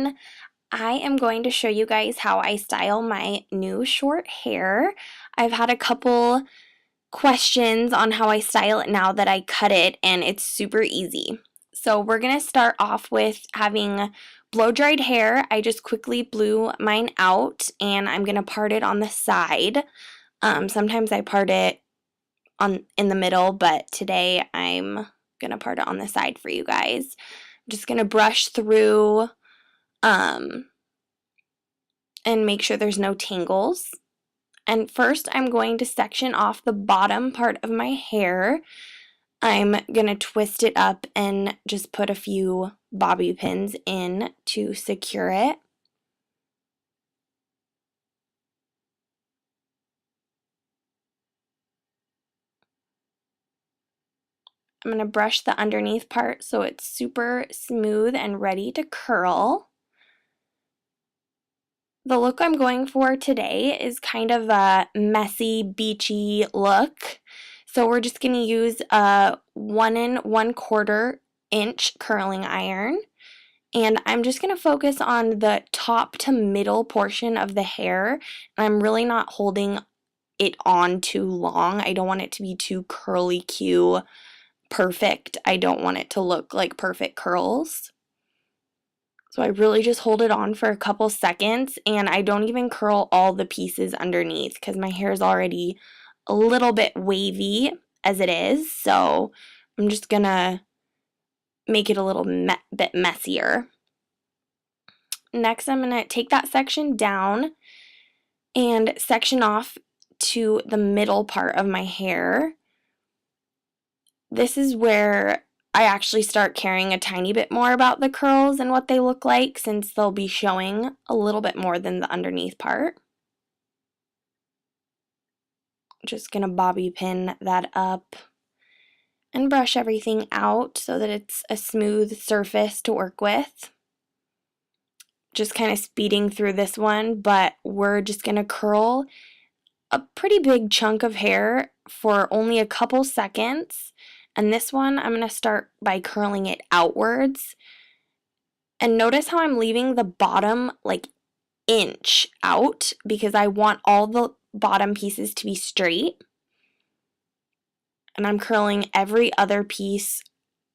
everyone. I am going to show you guys how I style my new short hair. I've had a couple questions on how I style it now that I cut it, and it's super easy. So we're going to start off with having blow-dried hair. I just quickly blew mine out, and I'm going to part it on the side. Sometimes I part it in the middle, but today I'm going to part it on the side for you guys. I'm just going to brush through and make sure there's no tangles. And first I'm going to section off the bottom part of my hair. I'm going to twist it up and just put a few bobby pins in to secure it. I'm going to brush the underneath part so it's super smooth and ready to curl. The look I'm going for today is kind of a messy, beachy look. So we're just going to use a 1 1/4 inch curling iron. And I'm just going to focus on the top to middle portion of the hair. I'm really not holding it on too long. I don't want it to be too curly Q perfect. I don't want it to look like perfect curls. So I really just hold it on for a couple seconds, and I don't even curl all the pieces underneath because my hair is already a little bit wavy as it is. So I'm just gonna make it a little bit messier. Next, I'm gonna take that section down and section off to the middle part of my hair. This is where I actually start caring a tiny bit more about the curls and what they look like, since they'll be showing a little bit more than the underneath part. Just gonna bobby pin that up and brush everything out so that it's a smooth surface to work with. Just kind of speeding through this one, but we're just gonna curl a pretty big chunk of hair for only a couple seconds. And this one, I'm going to start by curling it outwards. And notice how I'm leaving the bottom like inch out because I want all the bottom pieces to be straight. And I'm curling every other piece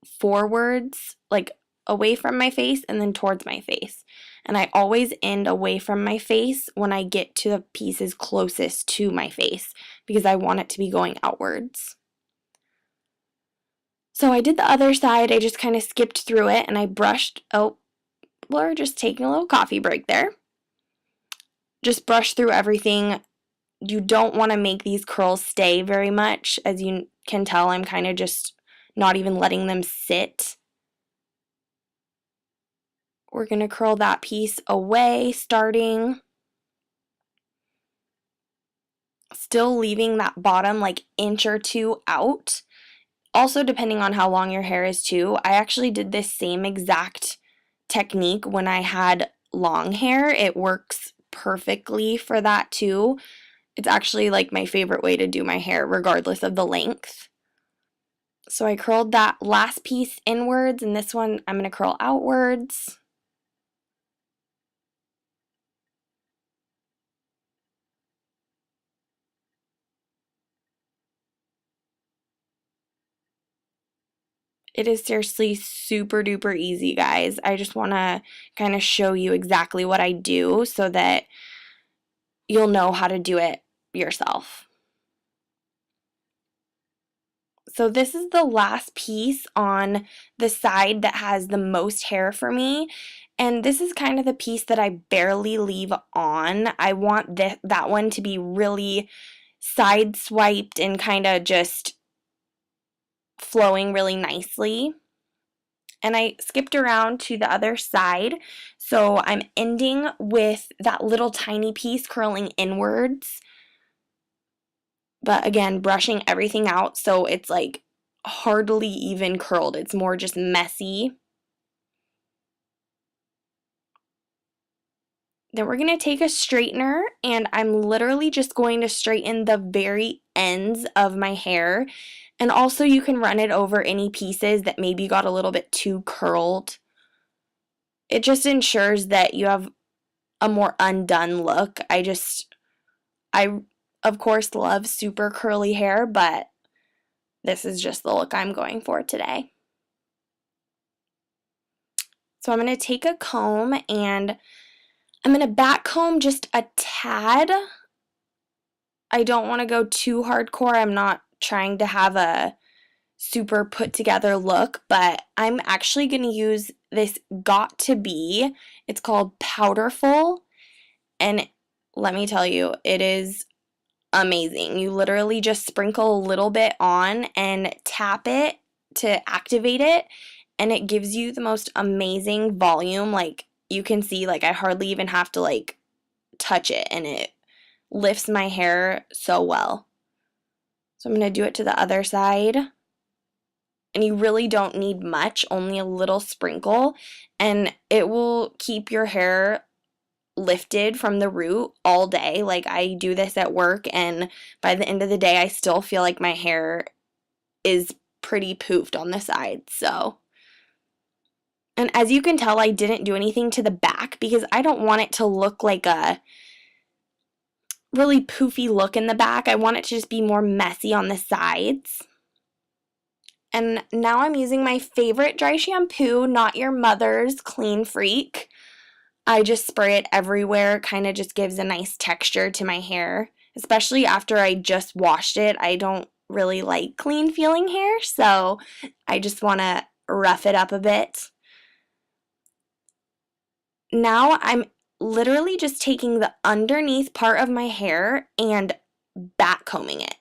forwards, like away from my face and then towards my face. And I always end away from my face when I get to the pieces closest to my face because I want it to be going outwards. So I did the other side. I just kind of skipped through it and I brushed. Oh, we're just taking a little coffee break there. Just brush through everything. You don't want to make these curls stay very much. As you can tell, I'm kind of just not even letting them sit. We're going to curl that piece away, starting. Still leaving that bottom like inch or two out. Also, depending on how long your hair is too, I actually did this same exact technique when I had long hair. It works perfectly for that too. It's actually like my favorite way to do my hair regardless of the length. So I curled that last piece inwards, and this one I'm going to curl outwards. It is seriously super duper easy, guys. I just want to kind of show you exactly what I do so that you'll know how to do it yourself. So this is the last piece on the side that has the most hair for me. And this is kind of the piece that I barely leave on. I want that one to be really side swiped and kind of just flowing really nicely. And I skipped around to the other side. So I'm ending with that little tiny piece curling inwards. But again, brushing everything out so it's like hardly even curled. It's more just messy. Then we're going to take a straightener, and I'm literally just going to straighten the very ends of my hair. And also you can run it over any pieces that maybe got a little bit too curled. it just ensures that you have a more undone look. I of course love super curly hair, but this is just the look I'm going for today. So I'm going to take a comb and I'm going to back comb just a tad. I don't want to go too hardcore. I'm not trying to have a super put together look, but I'm actually going to use this Got2b. It's called Powderful, and let me tell you, it is amazing. You literally just sprinkle a little bit on and tap it to activate it, and it gives you the most amazing volume. Like, you can see, like, I hardly even have to, like, touch it, and it lifts my hair so well. So I'm going to do it to the other side. And you really don't need much, only a little sprinkle, and it will keep your hair lifted from the root all day. Like, I do this at work, and by the end of the day, I still feel like my hair is pretty poofed on the sides. So, and as you can tell, I didn't do anything to the back because I don't want it to look like a really poofy look in the back. I want it to just be more messy on the sides. And now I'm using my favorite dry shampoo, Not Your Mother's Clean Freak. I just spray it everywhere. It kind of just gives a nice texture to my hair, especially after I just washed it. I don't really like clean feeling hair, so I just want to rough it up a bit. Now I'm literally just taking the underneath part of my hair and back combing it.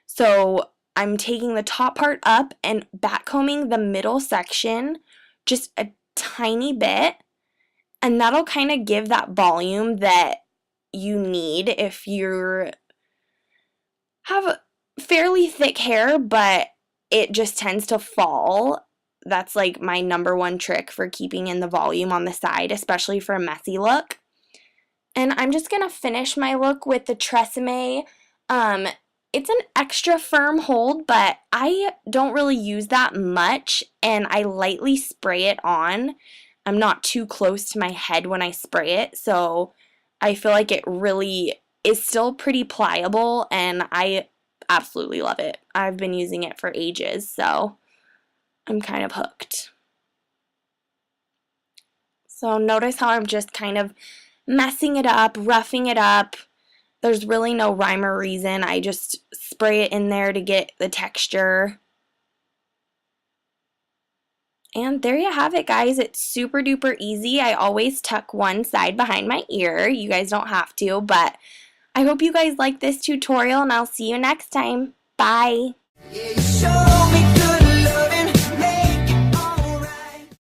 So I'm taking the top part up and back combing the middle section just a tiny bit, and that'll kind of give that volume that you need if you have fairly thick hair, but it just tends to fall. That's like my number one trick for keeping in the volume on the side, especially for a messy look. And I'm just going to finish my look with the Tresemme. It's an extra firm hold, but I don't really use that much, and I lightly spray it on. I'm not too close to my head when I spray it, so I feel like it really is still pretty pliable, and I absolutely love it. I've been using it for ages, so I'm kind of hooked. So notice how I'm just kind of messing it up, roughing it up. There's really no rhyme or reason. I just spray it in there to get the texture. And there you have it, guys. It's super duper easy. I always tuck one side behind my ear. You guys don't have to, but I hope you guys like this tutorial, and I'll see you next time. Bye.